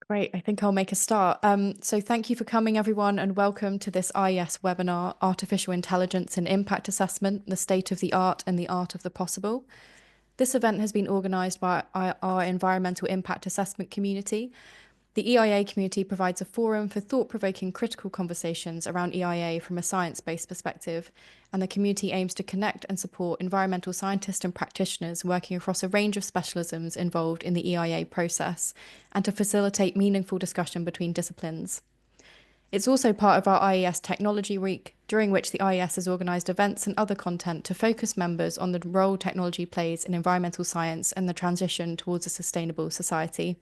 Great. I think I'll make a start. So thank you for coming, everyone, and welcome to this IES webinar, Artificial Intelligence and Impact Assessment, the State of the Art and the Art of the Possible. This event has been organised by our environmental impact assessment community. The EIA community provides a forum for thought-provoking critical conversations around EIA from a science-based perspective, and the community aims to connect and support environmental scientists and practitioners working across a range of specialisms involved in the EIA process, and to facilitate meaningful discussion between disciplines. It's also part of our IES Technology Week, during which the IES has organised events and other content to focus members on the role technology plays in environmental science and the transition towards a sustainable society.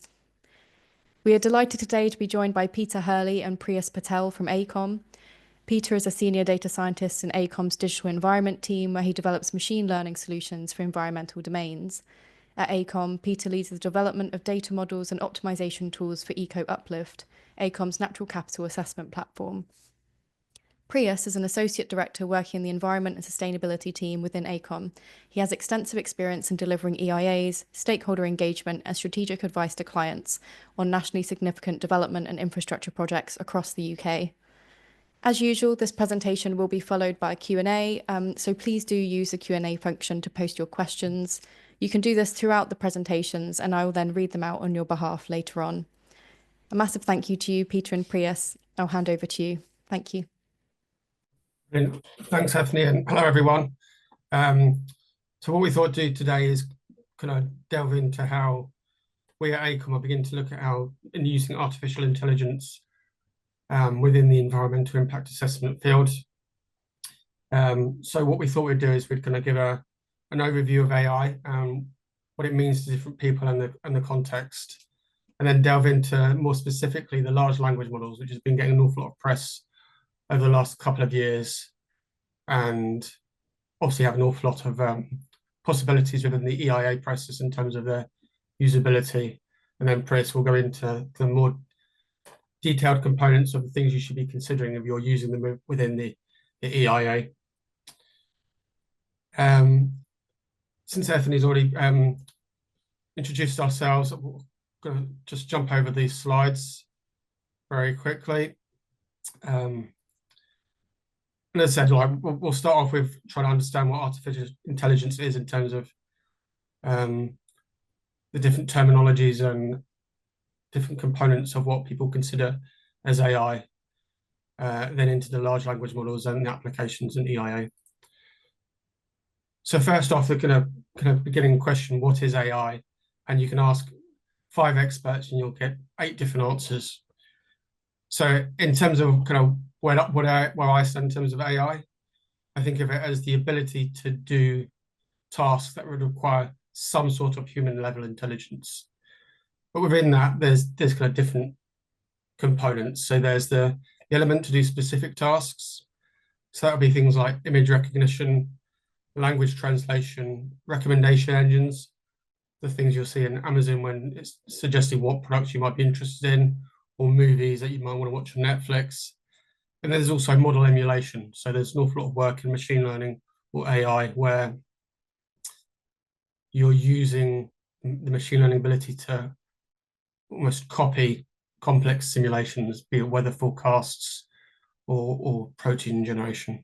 We are delighted today to be joined by Peter Hurley and Preeyus Patel from AECOM. Peter is a senior data scientist in AECOM's digital environment team, where he develops machine learning solutions for environmental domains. At AECOM, Peter leads the development of data models and optimization tools for EcoUplift, AECOM's natural capital assessment platform. Preeyus is an associate director working in the environment and sustainability team within AECOM. He has extensive experience in delivering EIAs, stakeholder engagement, and strategic advice to clients on nationally significant development and infrastructure projects across the UK. As usual, this presentation will be followed by a Q&A, so please do use the Q&A function to post your questions. You can do this throughout the presentations, and I will then read them out on your behalf later on. A massive thank you to you, Peter and Preeyus. I'll hand over to you. Thank you. Thanks, Anthony, and hello, everyone. So what we thought to do today is kind of delve into how we at AECOM are beginning to look at how using artificial intelligence within the environmental impact assessment field. So what we thought we'd do is we'd kind of give an overview of AI and what it means to different people and the context, and then delve into more specifically the large language models, which has been getting an awful lot of press over the last couple of years, and obviously have an awful lot of possibilities within the EIA process in terms of their usability. And then Preeyus will go into the more detailed components of the things you should be considering if you're using them within the EIA. Since Anthony's already introduced ourselves, we're going to just jump over these slides very quickly. And as I said, we'll start off with trying to understand what artificial intelligence is in terms of the different terminologies and different components of what people consider as AI, then into the large language models and the applications in EIA. So first off, the kind of beginning question, what is AI? And you can ask 5 experts and you'll get 8 different answers. So in terms of kind of where I stand in terms of AI, I think of it as the ability to do tasks that would require some sort of human level intelligence. But within that, there's kind of different components. So there's the element to do specific tasks. So that would be things like image recognition, language translation, recommendation engines, the things you'll see in Amazon when it's suggesting what products you might be interested in, or movies that you might want to watch on Netflix. And there's also model emulation. So there's an awful lot of work in machine learning or AI where you're using the machine learning ability to almost copy complex simulations, be it weather forecasts or protein generation.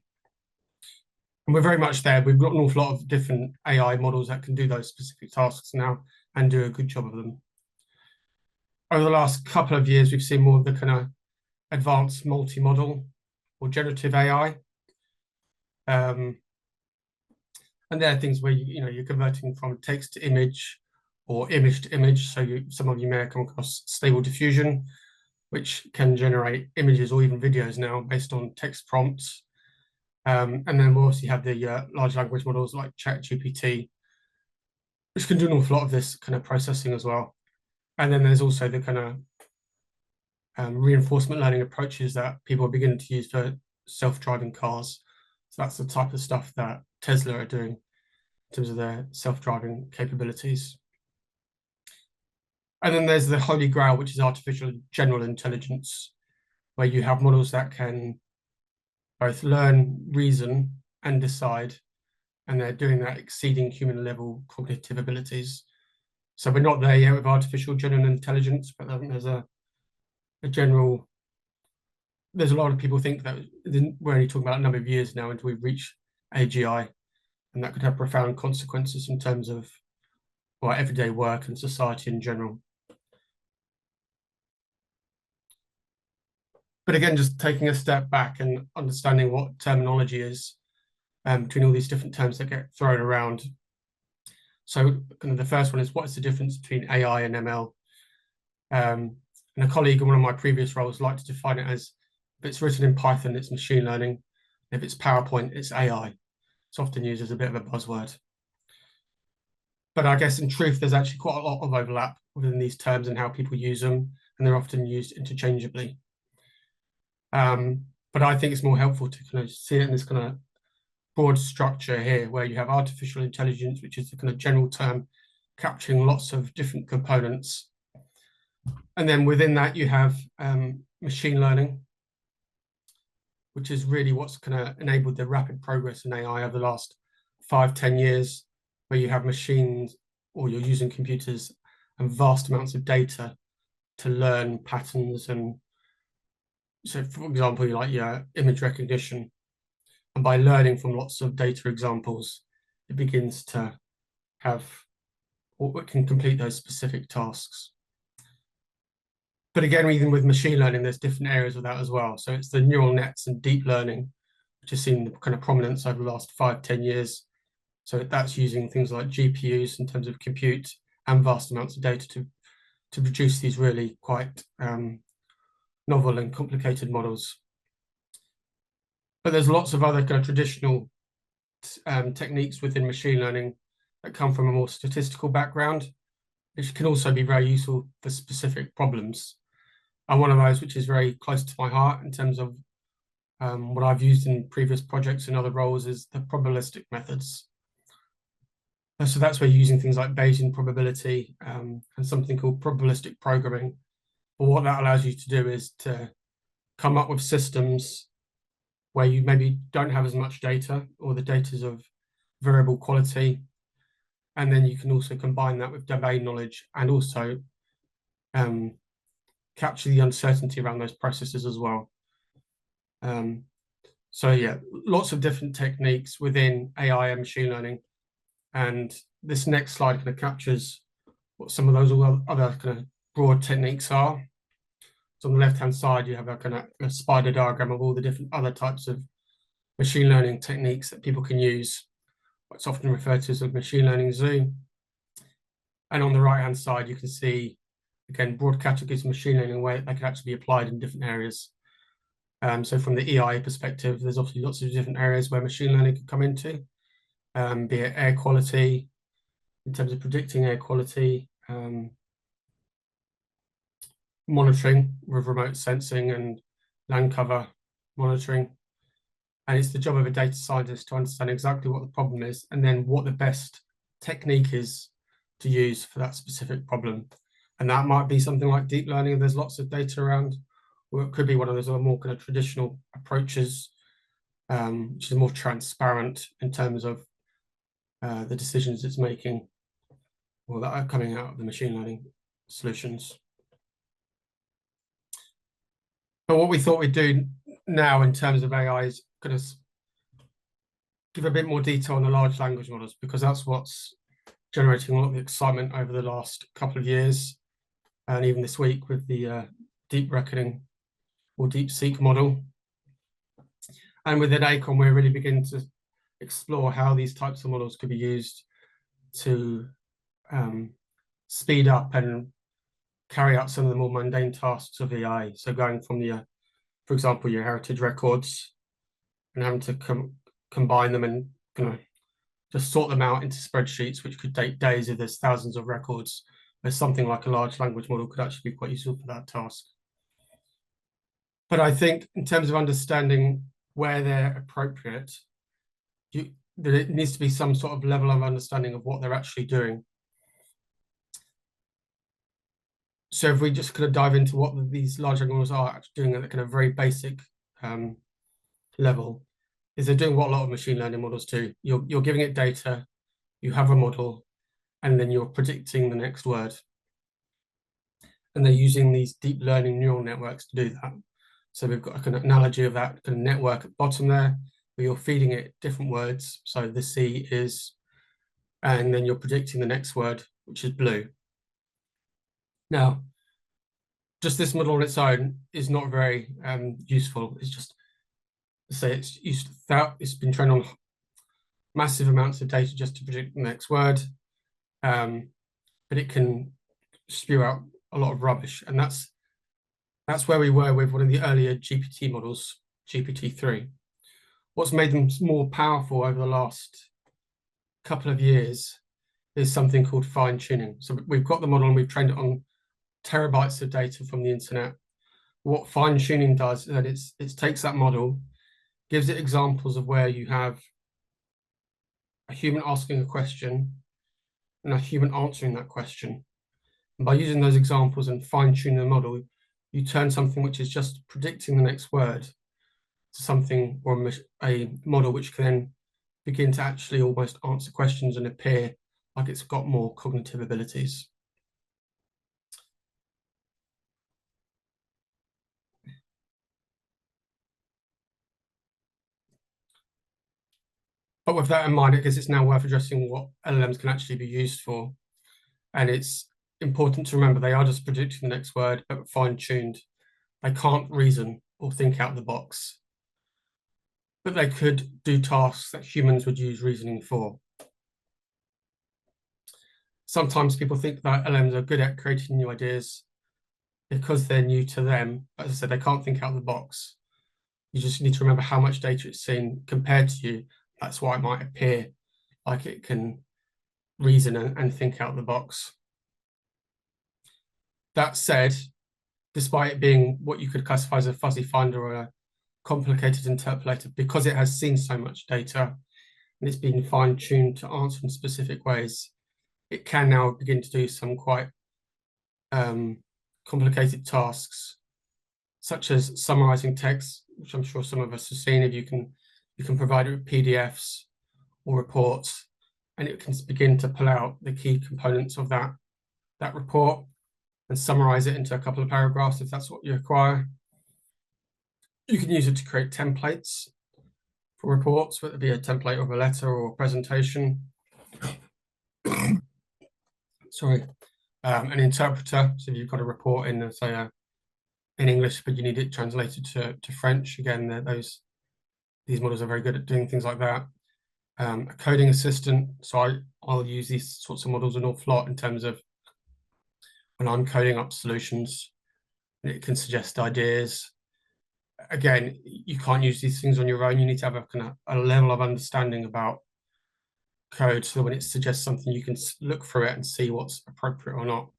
And we're very much there. We've got an awful lot of different AI models that can do those specific tasks now and do a good job of them. Over the last couple of years, we've seen more of the kind of advanced multi-model or generative AI. And there are things where you're converting from text to image or image to image. So some of you may have come across Stable Diffusion, which can generate images or even videos now based on text prompts. And then we also have the large language models like ChatGPT, which can do an awful lot of this kind of processing as well. And then there's also the kind of reinforcement learning approaches that people are beginning to use for self-driving cars. So that's the type of stuff that Tesla are doing in terms of their self-driving capabilities. And then there's the holy grail, which is artificial general intelligence, where you have models that can both learn, reason, and decide, and they're doing that exceeding human level cognitive abilities. So we're not there yet with artificial general intelligence, but there's a a general, there's a lot of people think that we're only talking about a number of years now until we reach AGI, and that could have profound consequences in terms of everyday work and society in general. But again, just taking a step back and understanding what terminology is between all these different terms that get thrown around. So kind of the first one is, what is the difference between AI and ML? And a colleague in one of my previous roles liked to define it as, if it's written in Python, it's machine learning. If it's PowerPoint, it's AI. It's often used as a bit of a buzzword. But I guess in truth, there's actually quite a lot of overlap within these terms and how people use them, and they're often used interchangeably. But I think it's more helpful to kind of see it in this kind of broad structure here, where you have artificial intelligence, which is the kind of general term capturing lots of different components. And then within that, you have machine learning, which is really what's kind of enabled the rapid progress in AI over the last 5-10 years, where you have machines, or you're using computers and vast amounts of data to learn patterns. And so, for example, like your image recognition, and by learning from lots of data examples, it begins to have, or it can complete those specific tasks. But again, even with machine learning, there's different areas of that as well. So it's the neural nets and deep learning, which has seen the kind of prominence over the last 5-10 years. So that's using things like GPUs in terms of compute and vast amounts of data to produce these really quite novel and complicated models. But there's lots of other kind of traditional techniques within machine learning that come from a more statistical background, which can also be very useful for specific problems. And one of those, which is very close to my heart in terms of what I've used in previous projects and other roles, is the probabilistic methods. So that's where you're using things like Bayesian probability and something called probabilistic programming. But what that allows you to do is to come up with systems where you maybe don't have as much data, or the data is of variable quality. And then you can also combine that with domain knowledge and also capture the uncertainty around those processes as well. So yeah, lots of different techniques within AI and machine learning. And this next slide kind of captures what some of those other kind of broad techniques are. So on the left-hand side, you have a kind of a spider diagram of all the different other types of machine learning techniques that people can use. What's often referred to as a machine learning zoo. And on the right-hand side, you can see, again, broad categories of machine learning where they can actually be applied in different areas. So from the EI perspective, there's obviously lots of different areas where machine learning can come into, be it air quality, in terms of predicting air quality, monitoring with remote sensing and land cover monitoring. And it's the job of a data scientist to understand exactly what the problem is and then what the best technique is to use for that specific problem. And that might be something like deep learning, there's lots of data around, or it could be one of those other more kind of traditional approaches, which is more transparent in terms of the decisions it's making, or that are coming out of the machine learning solutions. But what we thought we'd do now in terms of AI is kind of give a bit more detail on the large language models, because that's what's generating a lot of the excitement over the last couple of years, and even this week with the deep reckoning or DeepSeek model. And within ACON, we're really beginning to explore how these types of models could be used to speed up and carry out some of the more mundane tasks of AI. So going from the, for example, your heritage records and having to combine them and kind of just sort them out into spreadsheets, which could take days if there's thousands of records. There's something like a large language model could actually be quite useful for that task. But I think in terms of understanding where they're appropriate, there needs to be some sort of level of understanding of what they're actually doing. So if we just kind of dive into what these large language models are actually doing at a kind of very basic level, is they're doing what a lot of machine learning models do. You're giving it data, you have a model, and then you're predicting the next word. And they're using these deep learning neural networks to do that. So we've got an analogy of that kind of network at the bottom there, where you're feeding it different words. So the C is, and then you're predicting the next word, which is blue. Now, just this model on its own is not very useful. It's just, say it's been trained on massive amounts of data just to predict the next word, but it can spew out a lot of rubbish, and that's where we were with one of the earlier GPT models, GPT-3. What's made them more powerful over the last couple of years is something called fine tuning. So we've got the model and we've trained it on terabytes of data from the internet. What fine tuning does is that it takes that model, gives it examples of where you have a human asking a question and a human answering that question. And by using those examples and fine tuning the model, you turn something which is just predicting the next word to something, or a model which can then begin to actually almost answer questions and appear like it's got more cognitive abilities. But with that in mind, I guess it's now worth addressing what LLMs can actually be used for. And it's important to remember they are just predicting the next word, but fine-tuned. They can't reason or think out the box, but they could do tasks that humans would use reasoning for. Sometimes people think that LLMs are good at creating new ideas because they're new to them. As I said, they can't think out the box. You just need to remember how much data it's seen compared to you. That's why it might appear like it can reason and think out the box. That said, despite it being what you could classify as a fuzzy finder or a complicated interpolator, because it has seen so much data and it's been fine-tuned to answer in specific ways, it can now begin to do some quite complicated tasks, such as summarizing text, which I'm sure some of us have seen. If you can provide it with PDFs or reports, and it can begin to pull out the key components of that report and summarize it into a couple of paragraphs if that's what you require. You can use it to create templates for reports, whether it be a template of a letter or a presentation. Sorry, an interpreter. So if you've got a report in, say, in English, but you need it translated to French. Again, these models are very good at doing things like that. A coding assistant. So I'll use these sorts of models an awful lot in terms of when I'm coding up solutions. It can suggest ideas. Again, you can't use these things on your own. You need to have a level of understanding about code, so when it suggests something, you can look through it and see what's appropriate or not.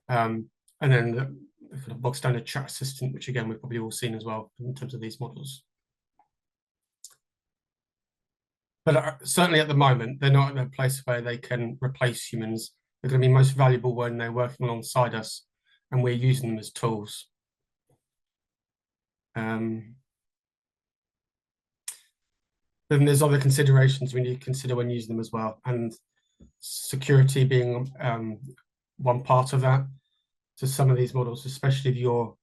And then the kind of bog standard chat assistant, which again we've probably all seen as well in terms of these models. But certainly at the moment, they're not at a place where they can replace humans. They're going to be most valuable when they're working alongside us and we're using them as tools. Then there's other considerations we need to consider when using them as well, and security being one part of that. So some of these models, especially if you're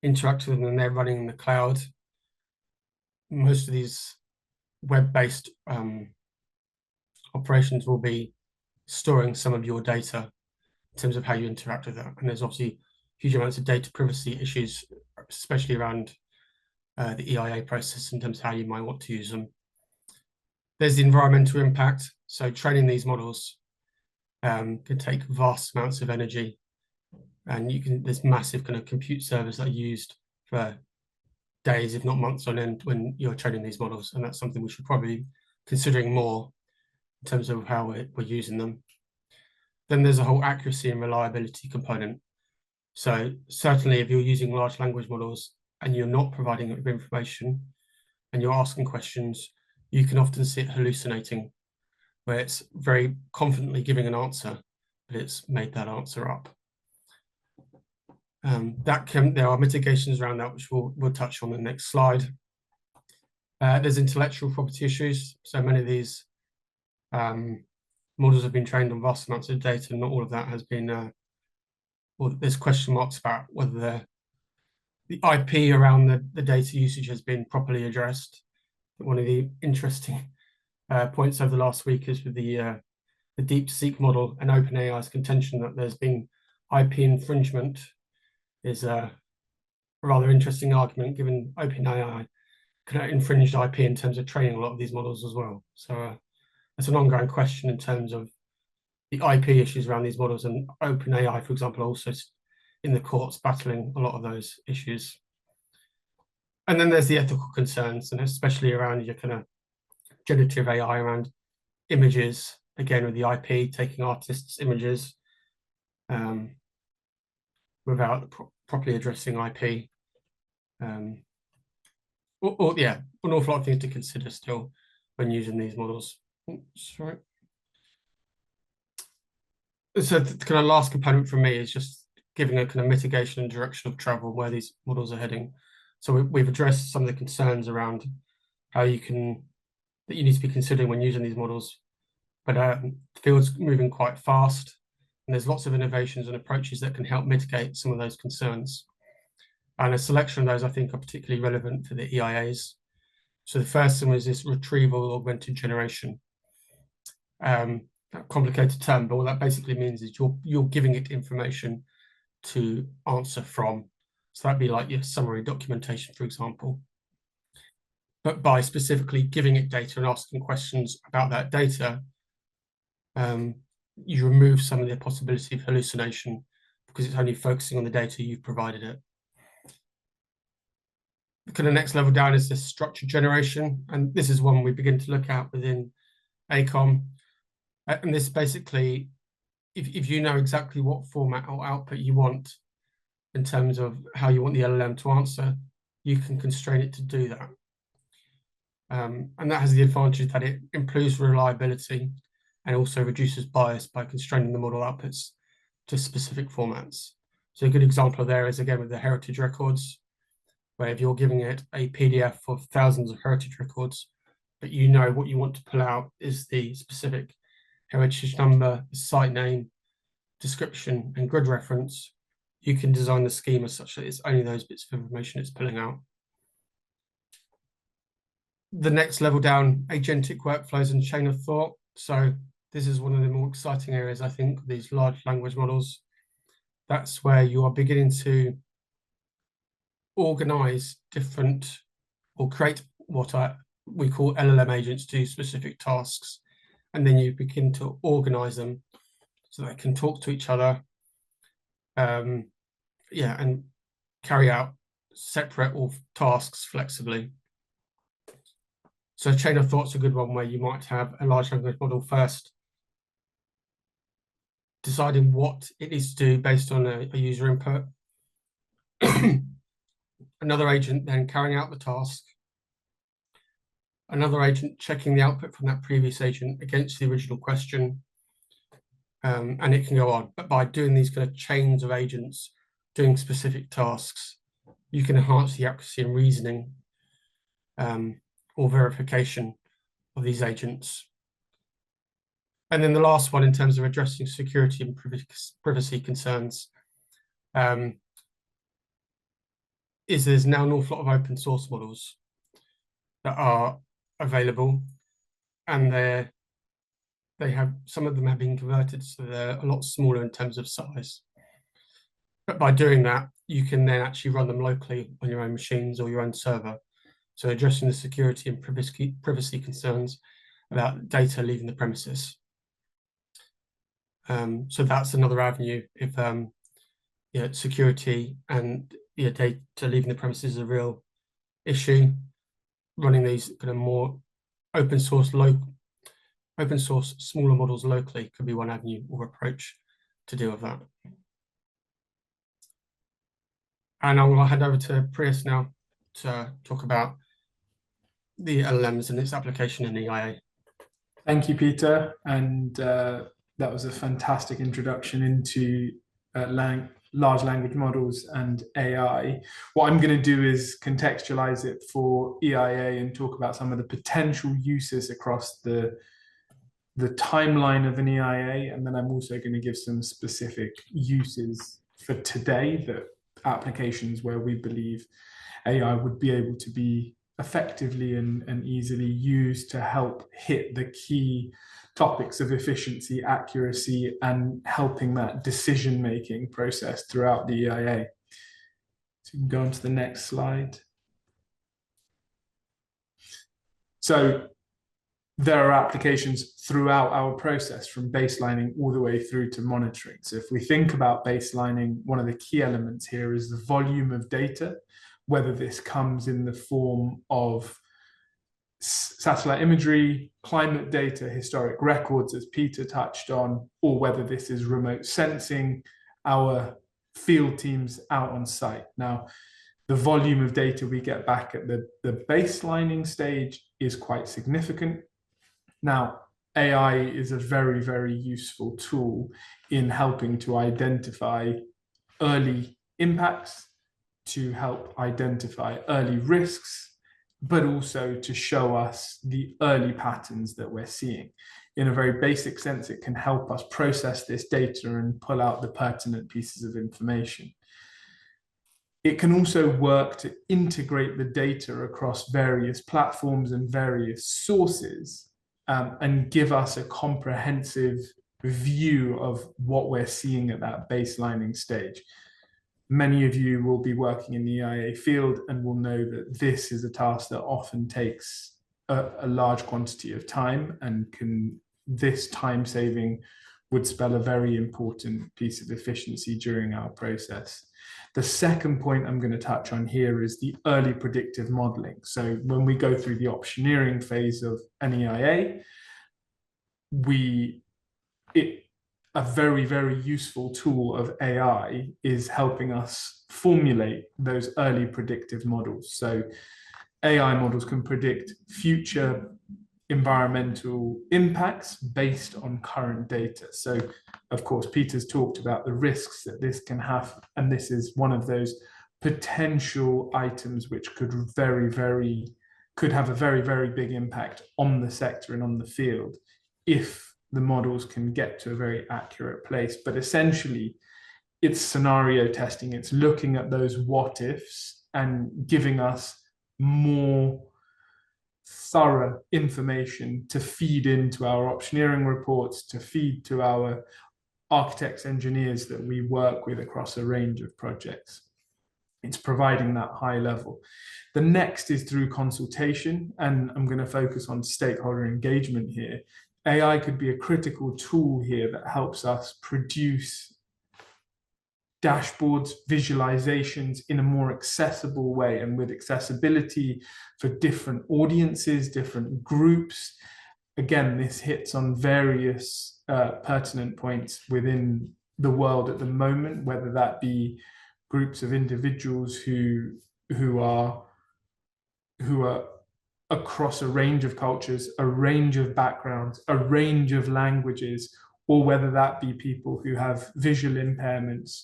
interacting with them and they're running in the cloud, most of these web-based operations will be storing some of your data in terms of how you interact with that. And there's obviously huge amounts of data privacy issues, especially around the EIA process in terms of how you might want to use them. There's the environmental impact. So training these models can take vast amounts of energy, and there's massive kind of compute servers that are used for days, if not months on end, when you're training these models. And that's something we should probably be considering more in terms of how we're using them. Then there's a whole accuracy and reliability component. So certainly if you're using large language models and you're not providing it with information and you're asking questions, you can often see it hallucinating, where it's very confidently giving an answer, but it's made that answer up. There are mitigations around that, which we'll touch on in the next slide. There's intellectual property issues. So many of these models have been trained on vast amounts of data, and not all of that has been or there's question marks about whether the IP around the data usage has been properly addressed. One of the interesting points over the last week is with the DeepSeek model and OpenAI's contention that there's been IP infringement is a rather interesting argument, given OpenAI could have infringed IP in terms of training a lot of these models as well. So it's an ongoing question in terms of the IP issues around these models, and OpenAI, for example, also in the courts battling a lot of those issues. And then there's the ethical concerns, and especially around your kind of generative AI around images, again with the IP taking artists' images without properly addressing IP. Yeah, an awful lot of things to consider still when using these models. Sorry. So the kind of last component for me is just giving a kind of mitigation and direction of travel where these models are heading. So we've addressed some of the concerns around how that you need to be considering when using these models, but the field's moving quite fast, and there's lots of innovations and approaches that can help mitigate some of those concerns. And a selection of those I think are particularly relevant for the EIAs. So the first one is this retrieval augmented generation. A complicated term, but what that basically means is you're giving it information to answer from. So that'd be like your summary documentation, for example. But by specifically giving it data and asking questions about that data, you remove some of the possibility of hallucination because it's only focusing on the data you've provided it. The kind of next level down is this structured generation, and this is one we begin to look at within ACOM. And this basically, if you know exactly what format or output you want in terms of how you want the LLM to answer, you can constrain it to do that. And that has the advantage that it improves reliability and also reduces bias by constraining the model outputs to specific formats. So a good example there is, again, with the heritage records, where if you're giving it a PDF of thousands of heritage records, but you know what you want to pull out is the specific heritage number, site name, description, and grid reference, you can design the schema such that it's only those bits of information it's pulling out. The next level down, agentic workflows and chain of thought. So this is one of the more exciting areas, I think, of these large language models. That's where you are beginning to organize different or create what we call LLM agents to do specific tasks. And then you begin to organize them so they can talk to each other, and carry out separate or tasks flexibly. So chain of thought's a good one, where you might have a large language model first deciding what it needs to do based on a user input. Another agent then carrying out the task. Another agent checking the output from that previous agent against the original question. And it can go on. But by doing these kind of chains of agents doing specific tasks, you can enhance the accuracy and reasoning or verification of these agents. And then the last one, in terms of addressing security and privacy concerns, is there's now an awful lot of open source models that are available, and they have, some of them have been converted, so they're a lot smaller in terms of size. But by doing that, you can then actually run them locally on your own machines or your own server. So addressing the security and privacy concerns about data leaving the premises. So that's another avenue if security and data leaving the premises is a real issue. Running these kind of more open source smaller models locally could be one avenue or approach to deal with that. And I will hand over to Preeyus now to talk about the LLMs and its application in EIA. Thank you, Peter. And that was a fantastic introduction into large language models and AI. What I'm going to do is contextualize it for EIA and talk about some of the potential uses across the timeline of an EIA. And then I'm also going to give some specific uses for today, the applications where we believe AI would be able to be effectively and easily used to help hit the key topics of efficiency, accuracy, and helping that decision-making process throughout the EIA. So you can go on to the next slide. So there are applications throughout our process, from baselining all the way through to monitoring. So if we think about baselining, one of the key elements here is the volume of data, whether this comes in the form of satellite imagery, climate data, historic records, as Peter touched on, or whether this is remote sensing, our field teams out on site. Now, the volume of data we get back at the baselining stage is quite significant. Now, AI is a very, very useful tool in helping to identify early impacts, to help identify early risks, but also to show us the early patterns that we're seeing. In a very basic sense, it can help us process this data and pull out the pertinent pieces of information. It can also work to integrate the data across various platforms and various sources, and give us a comprehensive view of what we're seeing at that baselining stage. Many of you will be working in the EIA field and will know that this is a task that often takes a large quantity of time, and this time saving would spell a very important piece of efficiency during our process. The second point I'm going to touch on here is the early predictive modeling. So when we go through the optioneering phase of an EIA, a very, very useful tool of AI is helping us formulate those early predictive models. So AI models can predict future environmental impacts based on current data. So, of course, Peter's talked about the risks that this can have, and this is one of those potential items which could have a very, very big impact on the sector and on the field if the models can get to a very accurate place. But essentially, it's scenario testing. It's looking at those what ifs and giving us more thorough information to feed into our optioneering reports, to feed to our architects, engineers that we work with across a range of projects. It's providing that high level. The next is through consultation, and I'm going to focus on stakeholder engagement here. AI could be a critical tool here that helps us produce dashboards, visualizations in a more accessible way, and with accessibility for different audiences, different groups. Again, this hits on various pertinent points within the world at the moment, whether that be groups of individuals who are across a range of cultures, a range of backgrounds, a range of languages, or whether that be people who have visual impairments,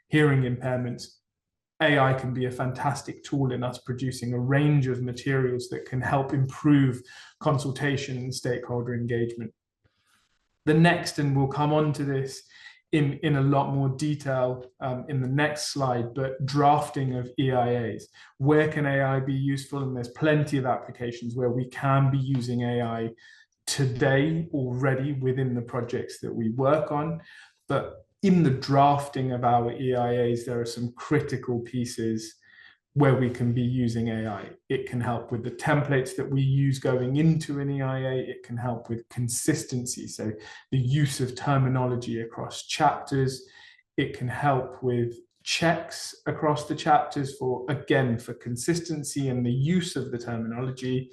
hearing impairments. AI can be a fantastic tool in us producing a range of materials that can help improve consultation and stakeholder engagement. The next, and we'll come on to this in a lot more detail in the next slide, but drafting of EIAs. Where can AI be useful? And there's plenty of applications where we can be using AI today already within the projects that we work on. But in the drafting of our EIAs, there are some critical pieces where we can be using AI. It can help with the templates that we use going into an EIA. It can help with consistency, so the use of terminology across chapters. It can help with checks across the chapters for consistency and the use of the terminology,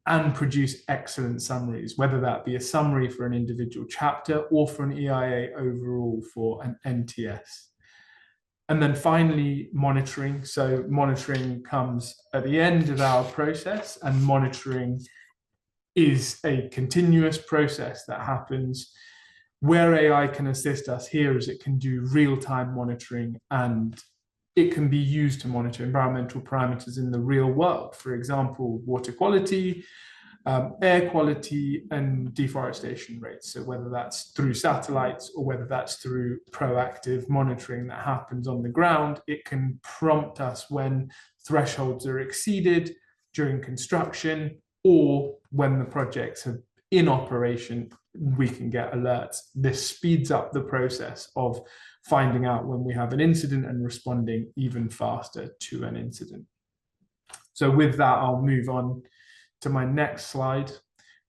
and produce excellent summaries, whether that be a summary for an individual chapter or for an EIA overall for an NTS. And then finally, monitoring. So monitoring comes at the end of our process, and monitoring is a continuous process that happens. Where AI can assist us here is it can do real-time monitoring, and it can be used to monitor environmental parameters in the real world. For example, water quality, air quality and deforestation rates. So whether that's through satellites or whether that's through proactive monitoring that happens on the ground, it can prompt us when thresholds are exceeded during construction, or when the projects are in operation, we can get alerts. This speeds up the process of finding out when we have an incident and responding even faster to an incident. So with that, I'll move on to my next slide,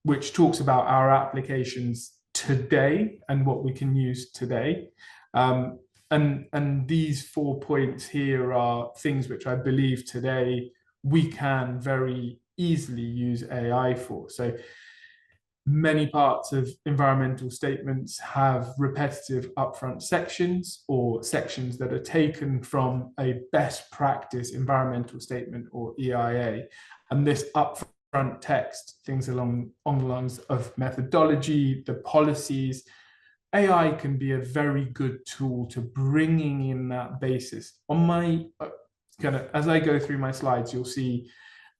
which talks about our applications today and what we can use today. And these 4 points here are things which I believe today we can very easily use AI for. So many parts of environmental statements have repetitive upfront sections, or sections that are taken from a best practice environmental statement or EIA. And this upfront text, things along the lines of methodology, the policies, AI can be a very good tool to bringing in that basis. On my as I go through my slides, you'll see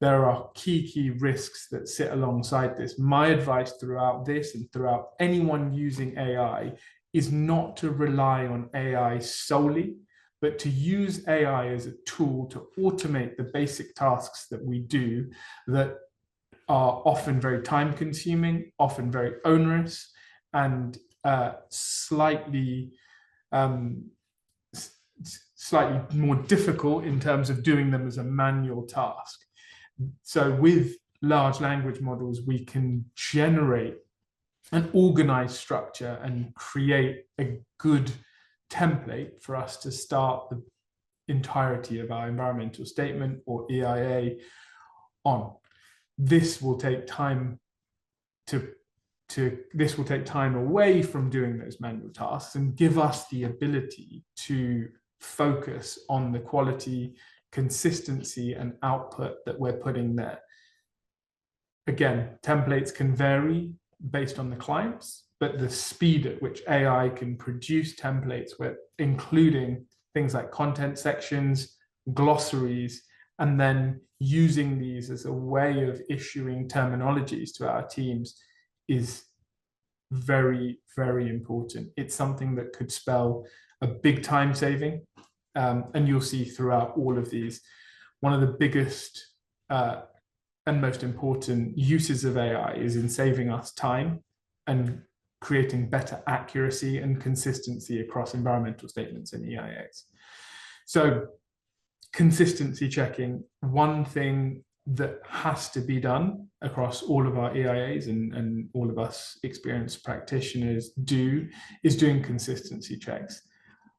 there are key risks that sit alongside this. My advice throughout this and throughout anyone using AI is not to rely on AI solely, but to use AI as a tool to automate the basic tasks that we do that are often very time consuming, often very onerous, and slightly more difficult in terms of doing them as a manual task. So with large language models, we can generate an organized structure and create a good template for us to start the entirety of our environmental statement or EIA on. This will take time this will take time away from doing those manual tasks and give us the ability to focus on the quality, consistency, and output that we're putting there. Again, templates can vary based on the clients, but the speed at which AI can produce templates, including things like content sections, glossaries, and then using these as a way of issuing terminologies to our teams, is very important. It's something that could spell a big time saving, and you'll see throughout all of these, one of the biggest and most important uses of AI is in saving us time and creating better accuracy and consistency across environmental statements and EIAs. So consistency checking, one thing that has to be done across all of our EIAs and all of us experienced practitioners is doing consistency checks.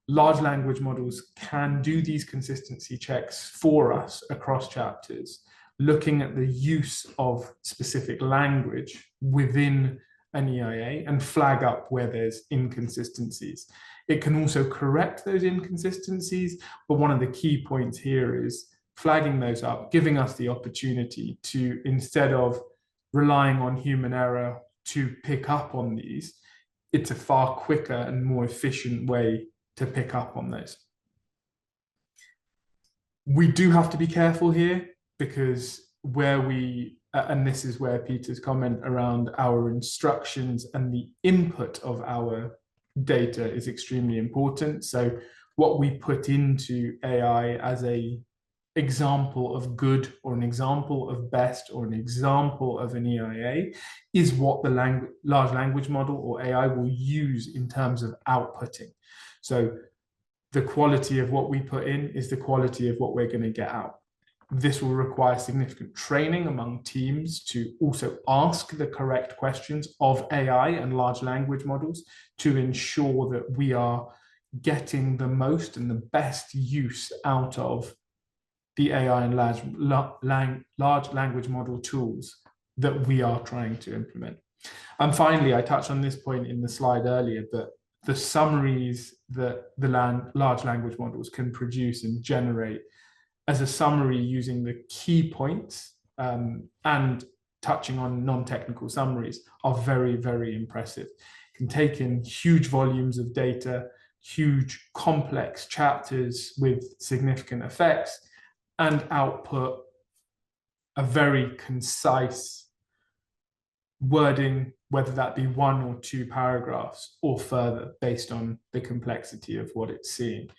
Large language models can do these consistency checks for us across chapters, looking at the use of specific language within an EIA and flag up where there's inconsistencies. It can also correct those inconsistencies, but one of the key points here is flagging those up, giving us the opportunity to, instead of relying on human error to pick up on these, it's a far quicker and more efficient way to pick up on those. We do have to be careful here, because and this is where Peter's comment around our instructions and the input of our data is extremely important. So what we put into AI as an example of good, or an example of best, or an example of an EIA is what the large language model or AI will use in terms of outputting. So the quality of what we put in is the quality of what we're going to get out. This will require significant training among teams to also ask the correct questions of AI and large language models to ensure that we are getting the most and the best use out of the AI and large language model tools that we are trying to implement. And finally, I touched on this point in the slide earlier, but the summaries that the large language models can produce and generate as a summary using the key points and touching on non-technical summaries are very impressive. It can take in huge volumes of data, huge complex chapters with significant effects, and output a very concise wording, whether that be 1 or 2 paragraphs or further, based on the complexity of what it's seeing.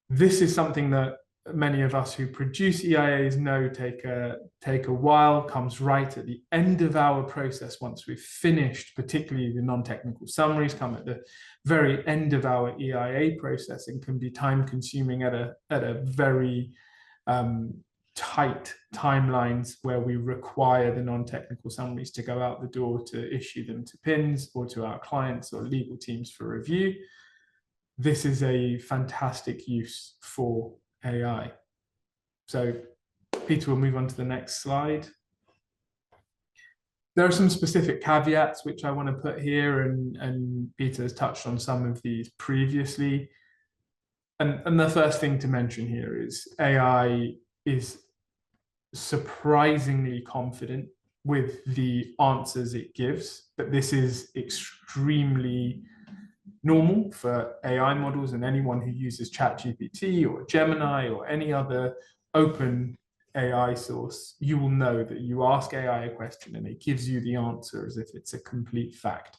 This is something that many of us who produce EIAs know take a while, comes right at the end of our process once we've finished, particularly the non-technical summaries come at the very end of our EIA process and can be time consuming at a very tight timelines where we require the non-technical summaries to go out the door to issue them to PINs or to our clients or legal teams for review. This is a fantastic use for AI. So Peter will move on to the next slide. There are some specific caveats which I want to put here, and Peter has touched on some of these previously. And the first thing to mention here is AI is surprisingly confident with the answers it gives, but this is extremely normal for AI models, and anyone who uses ChatGPT or Gemini or any other open AI source, you will know that you ask AI a question and it gives you the answer as if it's a complete fact.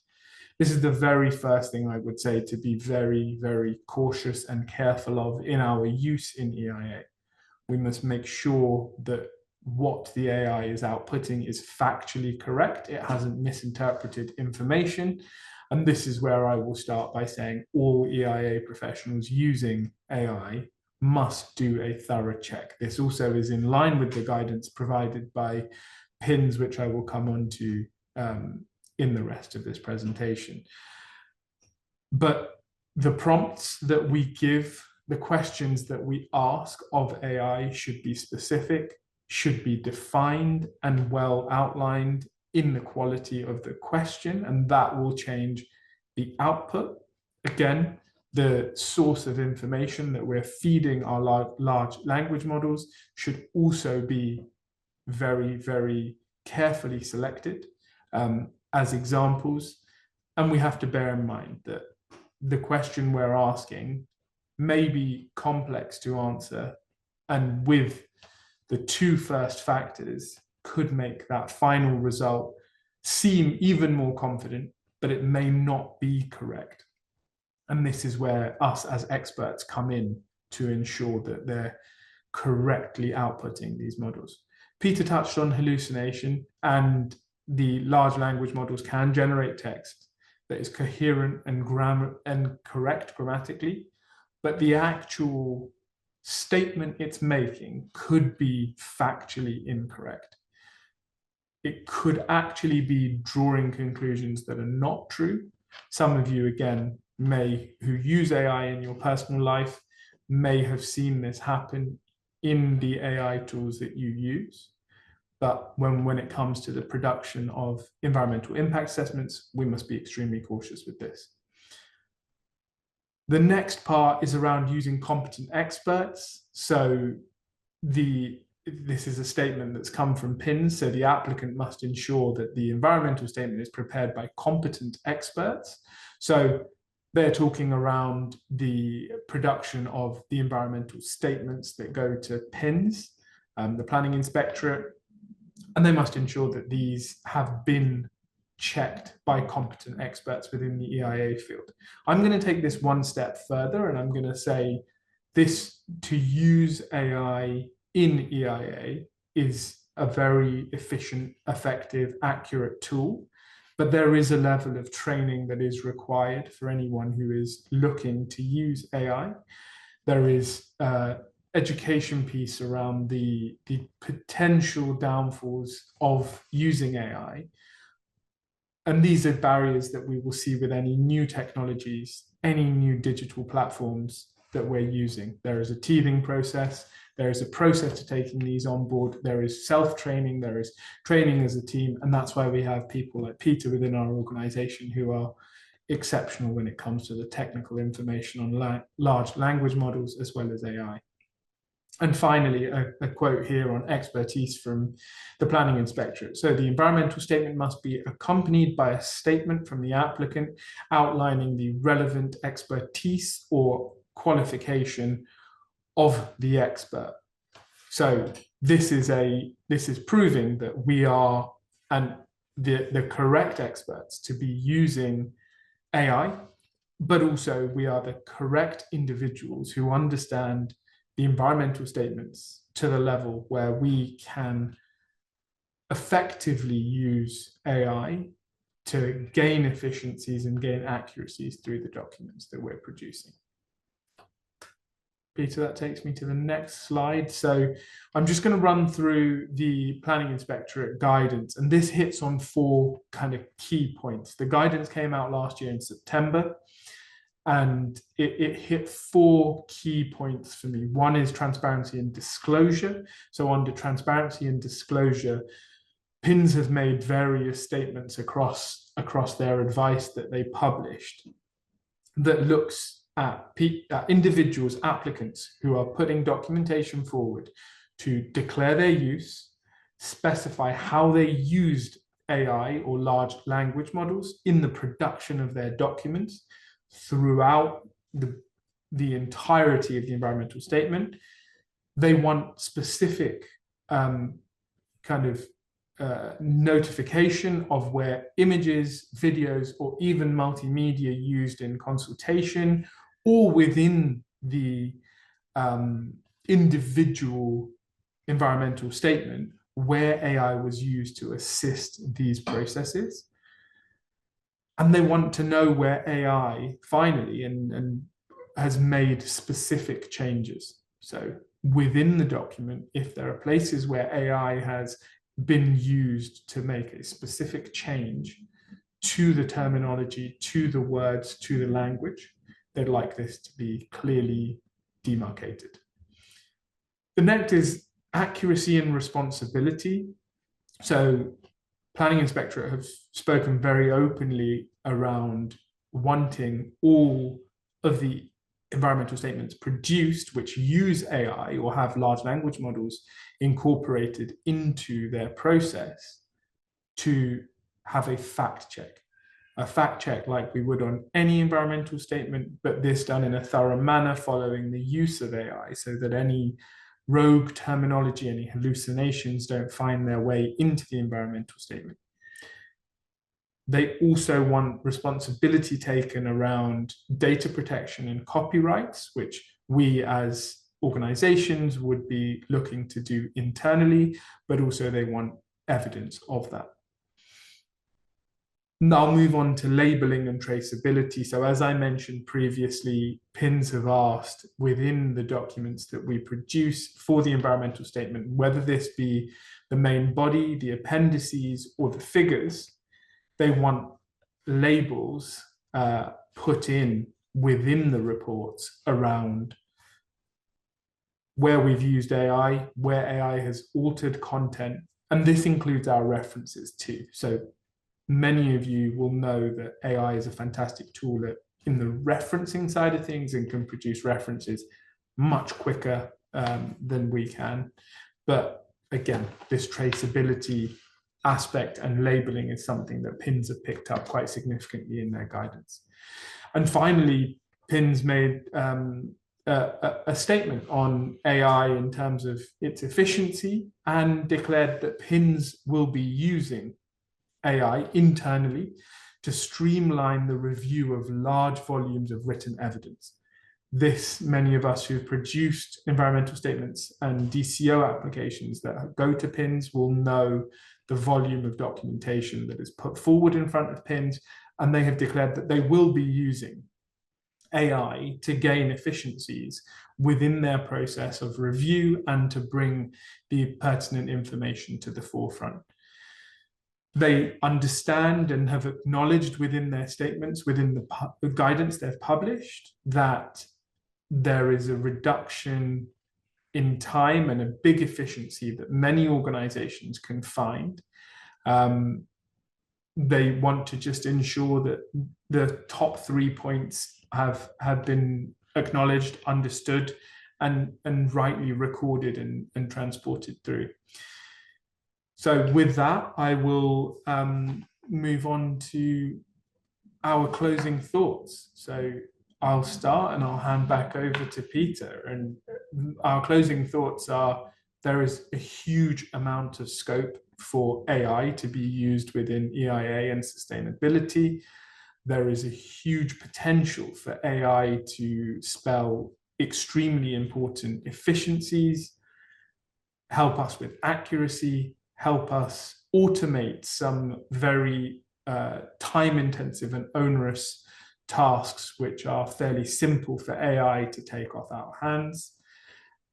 This is the very first thing I would say to be very, very cautious and careful of in our use in EIA. We must make sure that what the AI is outputting is factually correct. It hasn't misinterpreted information. And this is where I will start by saying all EIA professionals using AI must do a thorough check. This also is in line with the guidance provided by PINs, which I will come on to in the rest of this presentation. But the prompts that we give, the questions that we ask of AI should be specific, should be defined and well outlined in the quality of the question, and that will change the output. Again, the source of information that we're feeding our large language models should also be very, very carefully selected as examples. And we have to bear in mind that the question we're asking may be complex to answer, and with the 2 first factors could make that final result seem even more confident, but it may not be correct. And this is where us as experts come in to ensure that they're correctly outputting these models. Peter touched on hallucination, and the large language models can generate text that is coherent and correct grammatically, but the actual statement it's making could be factually incorrect. It could actually be drawing conclusions that are not true. Some of you, again, who use AI in your personal life may have seen this happen in the AI tools that you use. But when it comes to the production of environmental impact assessments, we must be extremely cautious with this. The next part is around using competent experts. So this is a statement that's come from PINs. So the applicant must ensure that the environmental statement is prepared by competent experts. So they're talking around the production of the environmental statements that go to PINs, the planning inspectorate, and they must ensure that these have been checked by competent experts within the EIA field. I'm going to take this one step further, and I'm going to say this: to use AI in EIA is a very efficient, effective, accurate tool, but there is a level of training that is required for anyone who is looking to use AI. There is education piece around the potential downfalls of using AI. And these are barriers that we will see with any new technologies, any new digital platforms that we're using. There is a teething process. There is a process to taking these on board. There is self-training. There is training as a team. And that's why we have people like Peter within our organization who are exceptional when it comes to the technical information on large language models as well as AI. And finally, a quote here on expertise from the planning inspectorate. So the environmental statement must be accompanied by a statement from the applicant outlining the relevant expertise or qualification of the expert. So this is proving that we are, and the correct experts to be using AI, but also we are the correct individuals who understand the environmental statements to the level where we can effectively use AI to gain efficiencies and gain accuracies through the documents that we're producing. Peter, that takes me to the next slide. So I'm just going to run through the Planning Inspectorate guidance, and this hits on 4 kind of key points. The guidance came out last year in September, and it hit 4 key points for me. One is transparency and disclosure. So under transparency and disclosure, PINS have made various statements across their advice that they published that looks at individuals, applicants who are putting documentation forward to declare their use, specify how they used AI or large language models in the production of their documents throughout the entirety of the environmental statement. They want specific notification of where images, videos, or even multimedia used in consultation or within the individual environmental statement where AI was used to assist these processes. And they want to know where AI finally and has made specific changes. So within the document, if there are places where AI has been used to make a specific change to the terminology, to the words, to the language, they'd like this to be clearly demarcated. The next is accuracy and responsibility. So Planning Inspectorate have spoken very openly around wanting all of the environmental statements produced which use AI or have large language models incorporated into their process to have a fact check like we would on any environmental statement, but this done in a thorough manner following the use of AI so that any rogue terminology, any hallucinations don't find their way into the environmental statement. They also want responsibility taken around data protection and copyrights, which we as organizations would be looking to do internally, but also they want evidence of that. Now I'll move on to labeling and traceability. So as I mentioned previously, PINS have asked within the documents that we produce for the environmental statement, whether this be the main body, the appendices, or the figures, they want labels put in within the reports around where we've used AI, where AI has altered content, and this includes our references too. So many of you will know that AI is a fantastic tool in the referencing side of things and can produce references much quicker than we can. But again, this traceability aspect and labeling is something that PINS have picked up quite significantly in their guidance. And finally, PINS made a statement on AI in terms of its efficiency and declared that PINS will be using AI internally to streamline the review of large volumes of written evidence. This, many of us who've produced environmental statements and DCO applications that go to PINS will know the volume of documentation that is put forward in front of PINS, and they have declared that they will be using AI to gain efficiencies within their process of review and to bring the pertinent information to the forefront. They understand and have acknowledged within their statements, within the guidance they've published, that there is a reduction in time and a big efficiency that many organizations can find. They want to just ensure that the top 3 points have been acknowledged, understood, and rightly recorded and transported through. So with that, I will move on to our closing thoughts. So I'll start and I'll hand back over to Peter. And our closing thoughts are, there is a huge amount of scope for AI to be used within EIA and sustainability. There is a huge potential for AI to spell extremely important efficiencies, help us with accuracy, help us automate some very time-intensive and onerous tasks which are fairly simple for AI to take off our hands.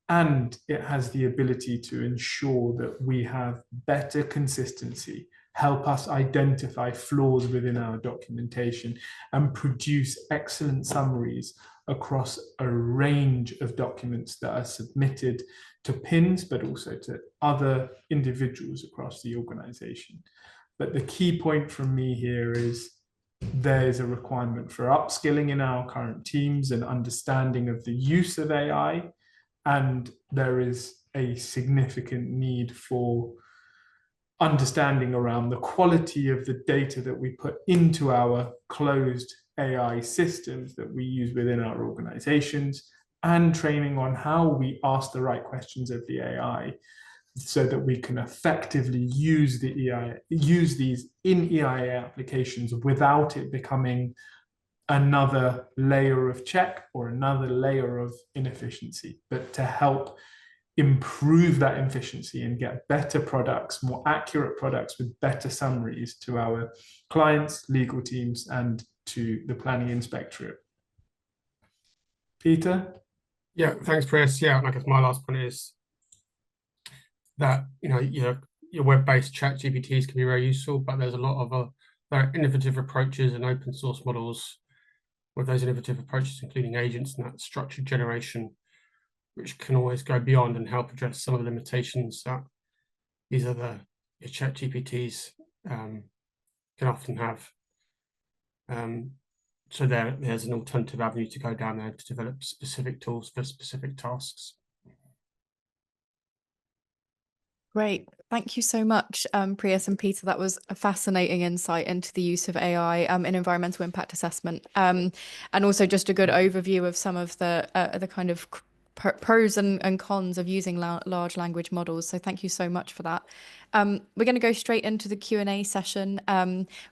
And it has the ability to ensure that we have better consistency, help us identify flaws within our documentation, and produce excellent summaries across a range of documents that are submitted to PINs, but also to other individuals across the organization. But the key point from me here is there's a requirement for upskilling in our current teams and understanding of the use of AI. And there is a significant need for understanding around the quality of the data that we put into our closed AI systems that we use within our organizations, and training on how we ask the right questions of the AI so that we can effectively use these in EIA applications without it becoming another layer of check or another layer of inefficiency, but to help improve that efficiency and get better products, more accurate products with better summaries to our clients, legal teams, and to the planning inspectorate. Peter? Yeah, thanks, Preeyus. Yeah, I guess my last point is that your web-based ChatGPTs can be very useful, but there's a lot of there are innovative approaches and open source models with those innovative approaches, including agents and that structured generation, which can always go beyond and help address some of the limitations that these other ChatGPTs can often have. So there's an alternative avenue to go down there to develop specific tools for specific tasks. Great. Thank you so much, Preeyus and Peter. That was a fascinating insight into the use of AI in environmental impact assessment, and also just a good overview of some of the kind of pros and cons of using large language models. So thank you so much for that. We're going to go straight into the Q&A session.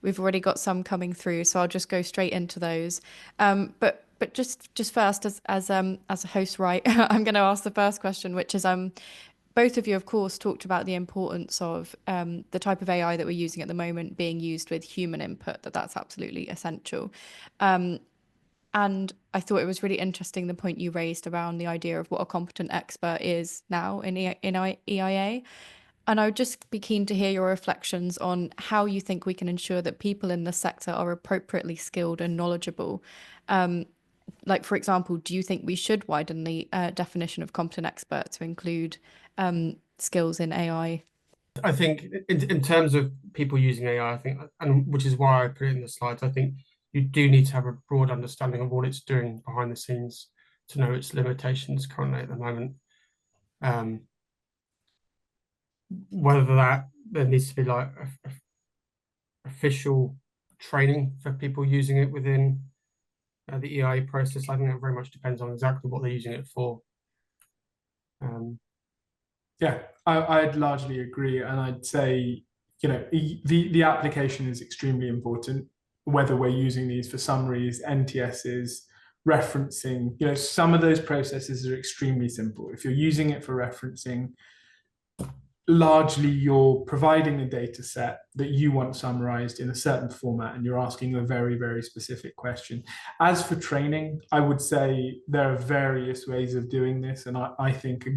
We've already got some coming through, so I'll just go straight into those. But just first, as a host, right, I'm going to ask the first question, which is both of you, of course, talked about the importance of the type of AI that we're using at the moment being used with human input, that's absolutely essential. And I thought it was really interesting the point you raised around the idea of what a competent expert is now in EIA. And I would just be keen to hear your reflections on how you think we can ensure that people in the sector are appropriately skilled and knowledgeable. Like, for example, do you think we should widen the definition of competent expert to include skills in AI? I think in terms of people using AI, I think, and which is why I put it in the slides, I think you do need to have a broad understanding of what it's doing behind the scenes to know its limitations currently at the moment. Whether there needs to be like official training for people using it within the EIA process, I think that very much depends on exactly what they're using it for. Yeah, I'd largely agree, and I'd say the application is extremely important. Whether we're using these for summaries, NTSs, referencing, some of those processes are extremely simple. If you're using it for referencing, largely you're providing a data set that you want summarized in a certain format, and you're asking a very, very specific question. As for training, I would say there are various ways of doing this, and I think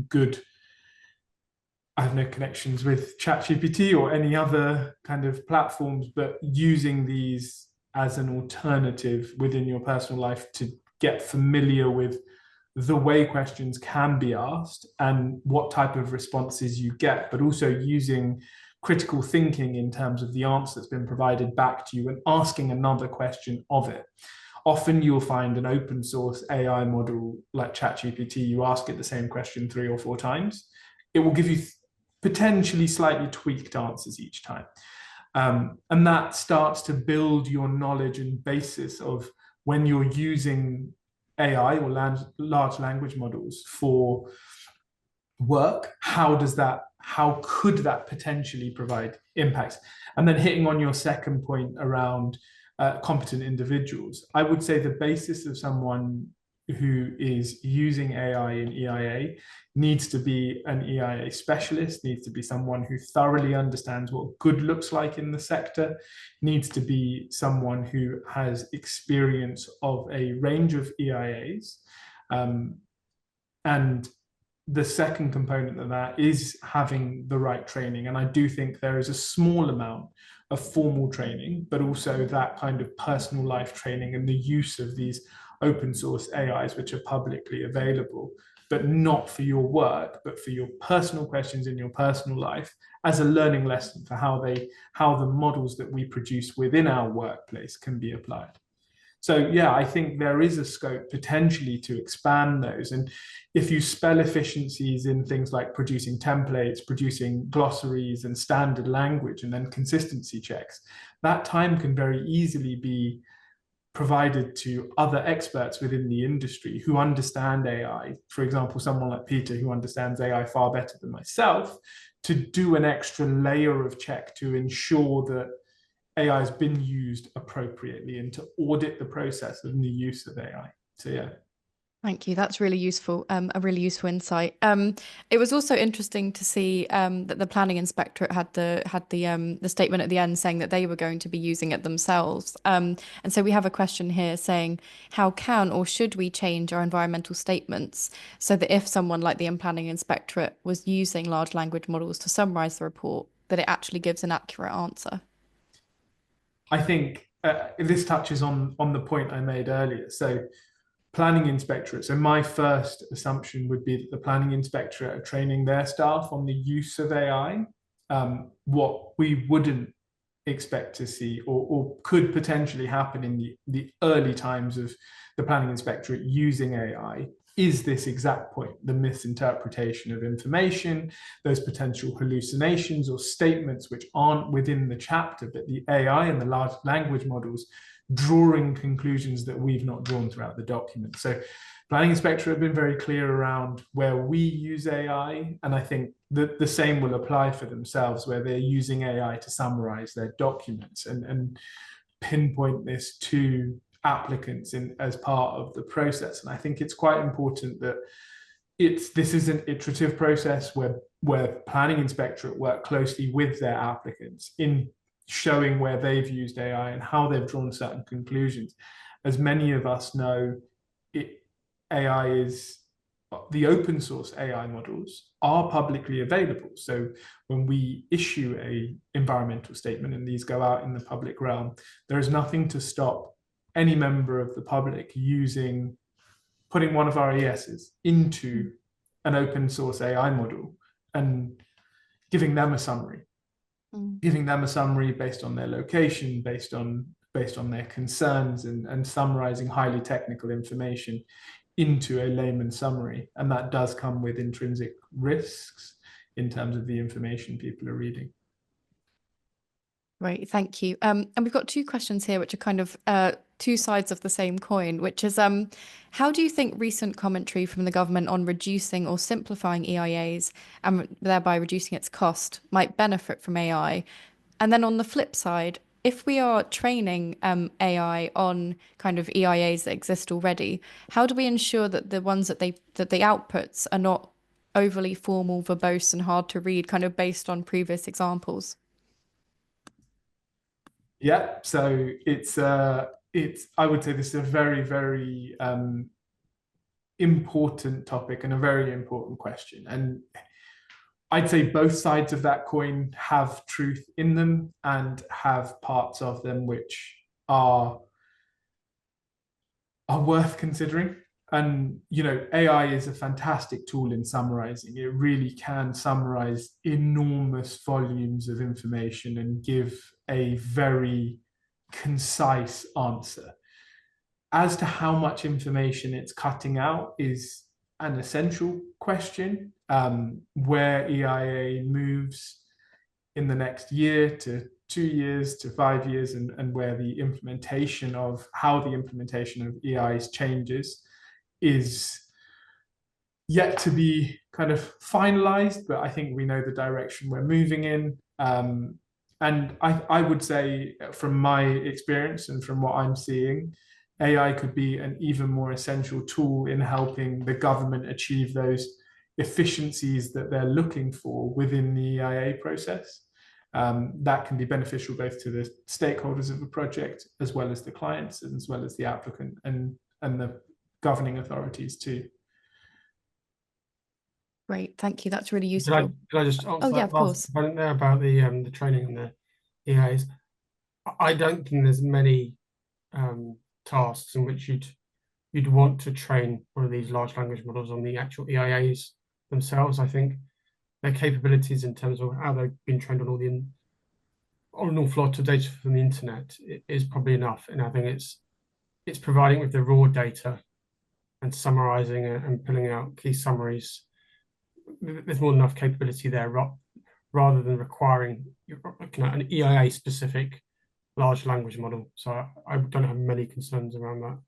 I have no connections with ChatGPT or any other kind of platforms, but using these as an alternative within your personal life to get familiar with the way questions can be asked and what type of responses you get, but also using critical thinking in terms of the answer that's been provided back to you and asking another question of it. Often you'll find an open source AI model like ChatGPT, you ask it the same question 3 or 4 times. It will give you potentially slightly tweaked answers each time. And that starts to build your knowledge and basis of when you're using AI or large language models for work, how how could that potentially provide impacts? And then hitting on your second point around competent individuals, I would say the basis of someone who is using AI in EIA needs to be an EIA specialist, needs to be someone who thoroughly understands what good looks like in the sector, needs to be someone who has experience of a range of EIAs. And the second component of that is having the right training. And I do think there is a small amount of formal training, but also that kind of personal life training and the use of these open source AIs, which are publicly available, but not for your work, but for your personal questions in your personal life, as a learning lesson for how the models that we produce within our workplace can be applied. So yeah, I think there is a scope potentially to expand those. And if you spell efficiencies in things like producing templates, producing glossaries and standard language, and then consistency checks, that time can very easily be provided to other experts within the industry who understand AI. For example, someone like Peter, who understands AI far better than myself, to do an extra layer of check to ensure that AI has been used appropriately and to audit the process of the use of AI. So yeah. Thank you. That's really useful, a really useful insight. It was also interesting to see that the planning inspectorate had the statement at the end saying that they were going to be using it themselves. And so we have a question here saying, how can or should we change our environmental statements so that if someone like the planning inspectorate was using large language models to summarize the report, that it actually gives an accurate answer? I think this touches on the point I made earlier. So planning inspectorate. So my first assumption would be that the planning inspectorate are training their staff on the use of AI. What we wouldn't expect to see or could potentially happen in the early times of the planning inspectorate using AI is this exact point, the misinterpretation of information, those potential hallucinations or statements which aren't within the chapter, but the AI and the large language models drawing conclusions that we've not drawn throughout the document. So planning inspectorate have been very clear around where we use AI, and I think that the same will apply for themselves, where they're using AI to summarize their documents and pinpoint this to applicants as part of the process. And I think it's quite important that this is an iterative process where planning inspectorate work closely with their applicants in showing where they've used AI and how they've drawn certain conclusions. As many of us know, AI is the open source AI models are publicly available. So when we issue a environmental statement and these go out in the public realm, there is nothing to stop any member of the public putting one of our ESs into an open source AI model and giving them a summary. Giving them a summary based on their location, based on their concerns, and summarizing highly technical information into a layman summary. And that does come with intrinsic risks in terms of the information people are reading. Great, thank you. And we've got two questions here, which are kind of two sides of the same coin, which is how do you think recent commentary from the government on reducing or simplifying EIAs and thereby reducing its cost might benefit from AI? And then on the flip side, if we are training AI on kind of EIAs that exist already, how do we ensure that the ones that the outputs are not overly formal, verbose, and hard to read, kind of based on previous examples? Yeah, so it's I would say this is a very, very important topic and a very important question. And I'd say both sides of that coin have truth in them and have parts of them which are worth considering. And, you know, AI is a fantastic tool in summarizing. It really can summarize enormous volumes of information and give a very concise answer. As to how much information it's cutting out is an essential question. Where EIA moves in the next year to 2 years to 5 years, and where the implementation of EIs changes is yet to be kind of finalized, but I think we know the direction we're moving in. And I would say, from my experience and from what I'm seeing, AI could be an even more essential tool in helping the government achieve those efficiencies that they're looking for within the EIA process. That can be beneficial both to the stakeholders of the project, as well as the clients, and as well as the applicant and the governing authorities too. Great, thank you. That's really useful. Could I just answer Oh yeah, that of last course. point there about the training and the EAs? I don't think there's many tasks in which you'd want to train one of these large language models on the actual EIAs themselves. I think their capabilities in terms of how they've been trained on an awful lot of data from the internet is probably enough. And I think it's providing with the raw data and summarizing it and pulling out key summaries. There's more than enough capability there, rather than requiring an EIA specific large language model. So I don't have many concerns around that.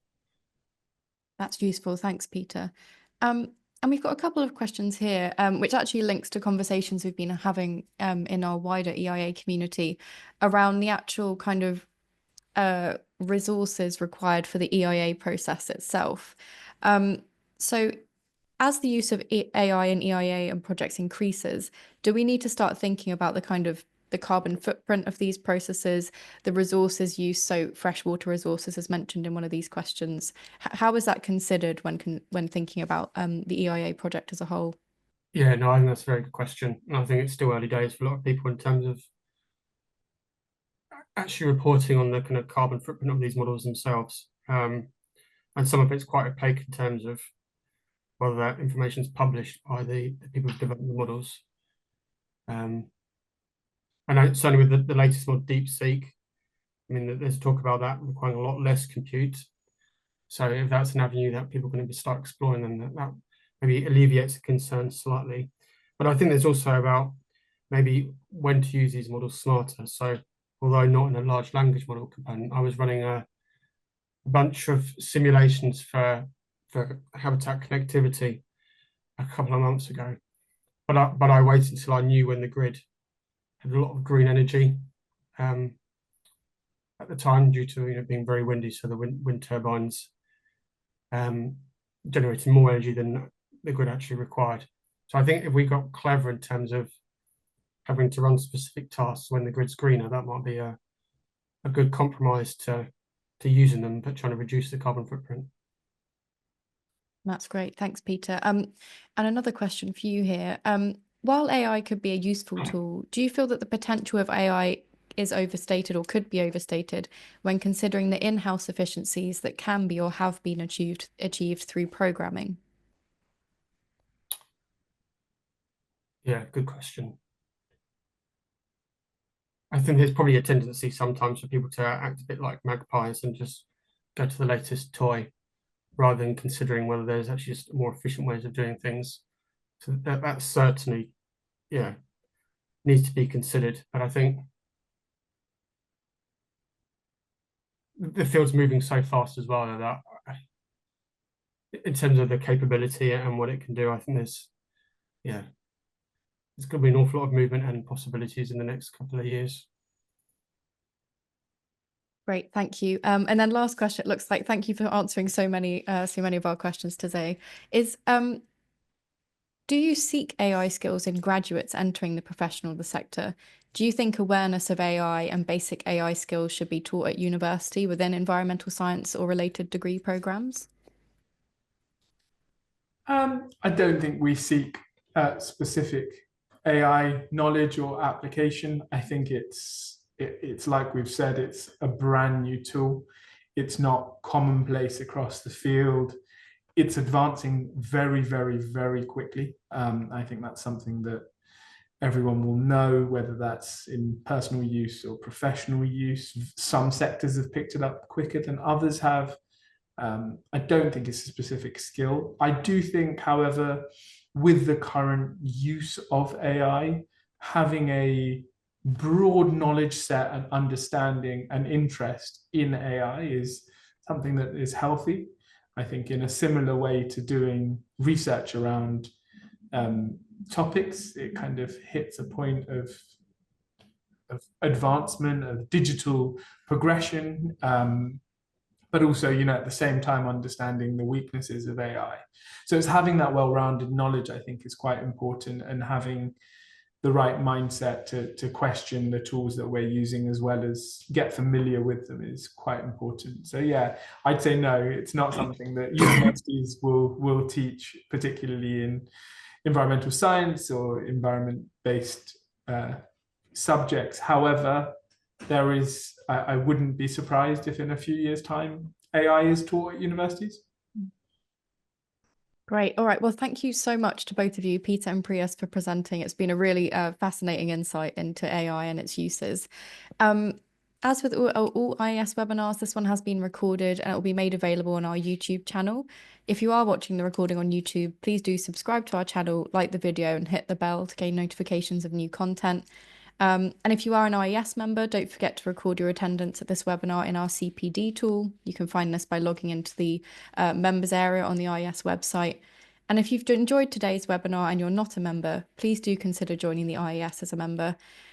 That's useful. Thanks, Peter. And we've got a couple of questions here, which actually links to conversations we've been having in our wider EIA community around the actual kind of resources required for the EIA process itself. So as the use of AI and EIA and projects increases, do we need to start thinking about the kind of the carbon footprint of these processes, the resources used, so freshwater resources as mentioned in one of these questions? How is that considered when thinking about the EIA project as a whole? Yeah, no, I think that's a very good question. And I think it's still early days for a lot of people in terms of actually reporting on the kind of carbon footprint of these models themselves. And some of it's quite opaque in terms of whether that information is published by the people who develop the models. And certainly with the latest model, DeepSeek, I mean, there's talk about that requiring a lot less compute. So if that's an avenue that people are going to start exploring, then that maybe alleviates the concern slightly. But I think there's also about maybe when to use these models smarter. So although not in a large language model component, I was running a bunch of simulations for habitat connectivity a couple of months ago. But I waited until I knew when the grid had a lot of green energy at the time, due to being very windy, so the wind turbines generating more energy than the grid actually required. So I think if we got clever in terms of having to run specific tasks when the grid's greener, that might be a good compromise to using them, but trying to reduce the carbon footprint. That's great. Thanks, Peter. And another question for you here. While AI could be a useful tool, do you feel that the potential of AI is overstated or could be overstated when considering the in-house efficiencies that can be or have been achieved through programming? Yeah, good question. I think there's probably a tendency sometimes for people to act a bit like magpies and just go to the latest toy, rather than considering whether there's actually just more efficient ways of doing things. So that certainly, yeah, needs to be considered. But I think the field's moving so fast as well that in terms of the capability and what it can do, I think there's going to be an awful lot of movement and possibilities in the next couple of years. Great, thank you. And then last question, it looks like, thank you for answering so many of our questions today, is do you seek AI skills in graduates entering the professional of the sector? Do you think awareness of AI and basic AI skills should be taught at university within environmental science or related degree programs? I don't think we seek specific AI knowledge or application. I think it's like we've said, it's a brand new tool. It's not commonplace across the field. It's advancing very, very, very quickly. I think that's something that everyone will know, whether that's in personal use or professional use. Some sectors have picked it up quicker than others have. I don't think it's a specific skill. I do think, however, with the current use of AI, having a broad knowledge set and understanding and interest in AI is something that is healthy. I think in a similar way to doing research around topics. It kind of hits a point of advancement, of digital progression, but also, at the same time, understanding the weaknesses of AI. So it's having that well-rounded knowledge, I think, is quite important, and having the right mindset to question the tools that we're using, as well as get familiar with them, is quite important. So yeah, I'd say no, it's not something that universities will teach, particularly in environmental science or environment-based subjects. However, I wouldn't be surprised if in a few years' time AI is taught at universities. Great. All right. Well, thank you so much to both of you, Peter and Preeyus, for presenting. It's been a really fascinating insight into AI and its uses. As with all IES webinars, this one has been recorded and it will be made available on our YouTube channel. If you are watching the recording on YouTube, please do subscribe to our channel, like the video, and hit the bell to gain notifications of new content. And if you are an IES member, don't forget to record your attendance at this webinar in our CPD tool. You can find this by logging into the members area on the IES website. And if you've enjoyed today's webinar and you're not a member, please do consider joining the IES as a member.